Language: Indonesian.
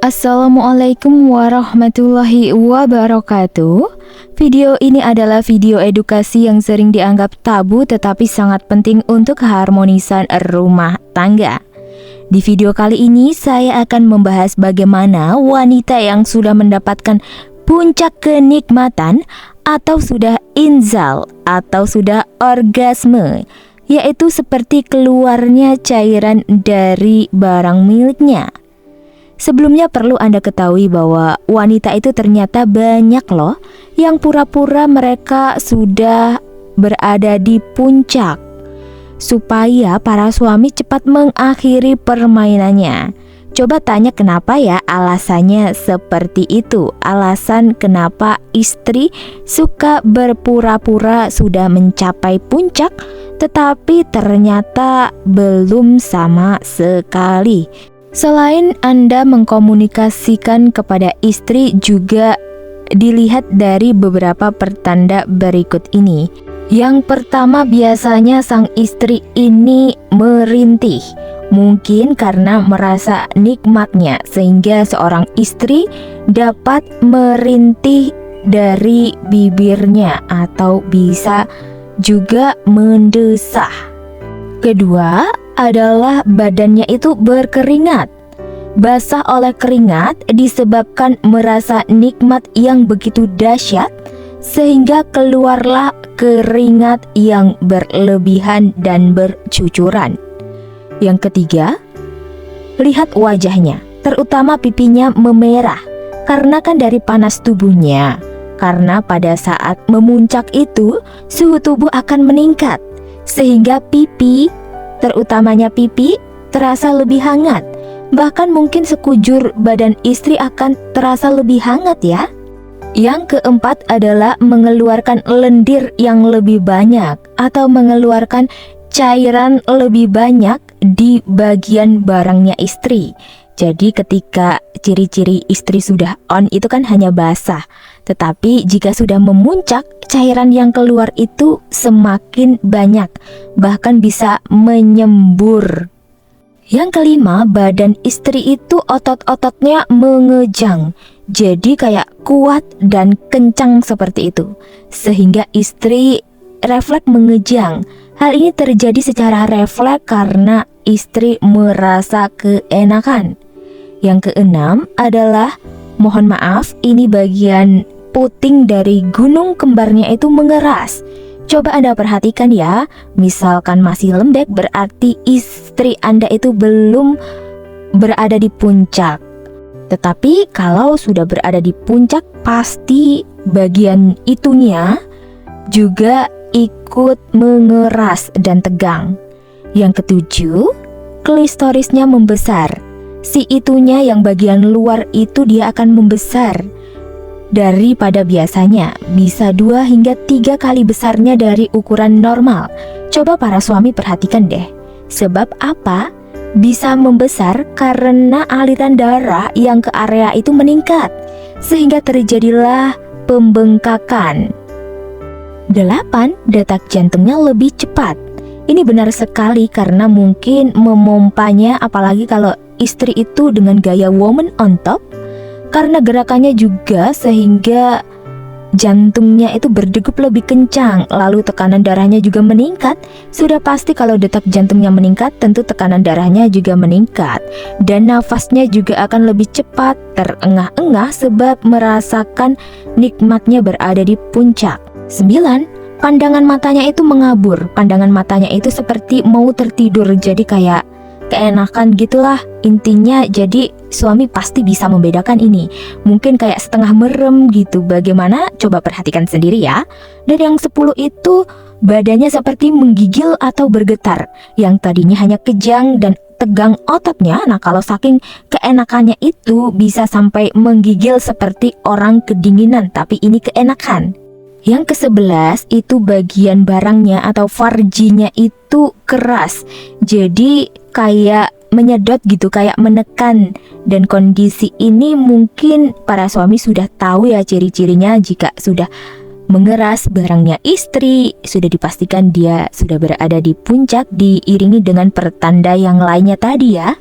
Assalamualaikum warahmatullahi wabarakatuh. Video ini adalah video edukasi yang sering dianggap tabu tetapi sangat penting untuk keharmonisan rumah tangga. Di video kali ini saya akan membahas bagaimana wanita yang sudah mendapatkan puncak kenikmatan atau sudah inzal atau sudah orgasme, yaitu seperti keluarnya cairan dari barang miliknya. Sebelumnya perlu Anda ketahui bahwa wanita itu ternyata banyak loh yang pura-pura mereka sudah berada di puncak supaya para suami cepat mengakhiri permainannya. Coba tanya kenapa ya alasannya seperti itu. Alasan kenapa istri suka berpura-pura sudah mencapai puncak tetapi ternyata belum sama sekali. Selain Anda mengkomunikasikan kepada istri, juga dilihat dari beberapa pertanda berikut ini. Yang pertama, biasanya sang istri ini merintih. Mungkin karena merasa nikmatnya, sehingga seorang istri dapat merintih dari bibirnya atau bisa juga mendesah. Kedua adalah badannya itu berkeringat. Basah oleh keringat disebabkan merasa nikmat yang begitu dahsyat sehingga keluarlah keringat yang berlebihan dan bercucuran. Yang ketiga, lihat wajahnya, terutama pipinya memerah karena kan dari panas tubuhnya. Karena pada saat memuncak itu suhu tubuh akan meningkat sehingga pipi, terutamanya pipi, terasa lebih hangat. Bahkan mungkin sekujur badan istri akan terasa lebih hangat ya. Yang keempat adalah mengeluarkan lendir yang lebih banyak atau mengeluarkan cairan lebih banyak di bagian barangnya istri. Jadi ketika ciri-ciri istri sudah on itu kan hanya basah. Tetapi jika sudah memuncak, cairan yang keluar itu semakin banyak, bahkan bisa menyembur. Yang kelima, badan istri itu otot-ototnya mengejang. Jadi kayak kuat dan kencang seperti itu. Sehingga istri refleks mengejang. Hal ini terjadi secara refleks karena istri merasa keenakan. Yang keenam adalah, mohon maaf, ini bagian puting dari gunung kembarnya itu mengeras. Coba Anda perhatikan ya. Misalkan masih lembek berarti istri Anda itu belum berada di puncak. Tetapi kalau sudah berada di puncak, pasti bagian itunya juga ikut mengeras dan tegang. Yang ketujuh, klistorisnya membesar. Si itunya yang bagian luar itu dia akan membesar daripada biasanya, bisa 2 hingga 3 kali besarnya dari ukuran normal. Coba para suami perhatikan deh. Sebab apa? Bisa membesar karena aliran darah yang ke area itu meningkat, sehingga terjadilah pembengkakan. 8. Detak jantungnya lebih cepat. Ini benar sekali karena mungkin memompanya, apalagi kalau istri itu dengan gaya woman on top, karena gerakannya juga sehingga jantungnya itu berdegup lebih kencang, lalu tekanan darahnya juga meningkat. Sudah pasti kalau detak jantungnya meningkat, tentu tekanan darahnya juga meningkat, dan nafasnya juga akan lebih cepat, terengah-engah sebab merasakan nikmatnya berada di puncak. 9. Pandangan matanya itu mengabur. Pandangan matanya itu seperti mau tertidur, jadi kayak keenakan gitulah intinya. Jadi suami pasti bisa membedakan ini. Mungkin kayak setengah merem gitu. Bagaimana? Coba perhatikan sendiri ya. Dan yang 10 itu badannya seperti menggigil atau bergetar. Yang tadinya hanya kejang dan tegang ototnya. Nah, kalau saking keenakannya itu bisa sampai menggigil seperti orang kedinginan, tapi ini keenakan. Yang ke-11 itu bagian barangnya atau farjinya itu keras. Jadi kayak menyedot gitu, kayak menekan. Dan kondisi ini mungkin para suami sudah tahu ya ciri-cirinya. Jika sudah mengeras barangnya istri, sudah dipastikan dia sudah berada di puncak, diiringi dengan pertanda yang lainnya tadi ya.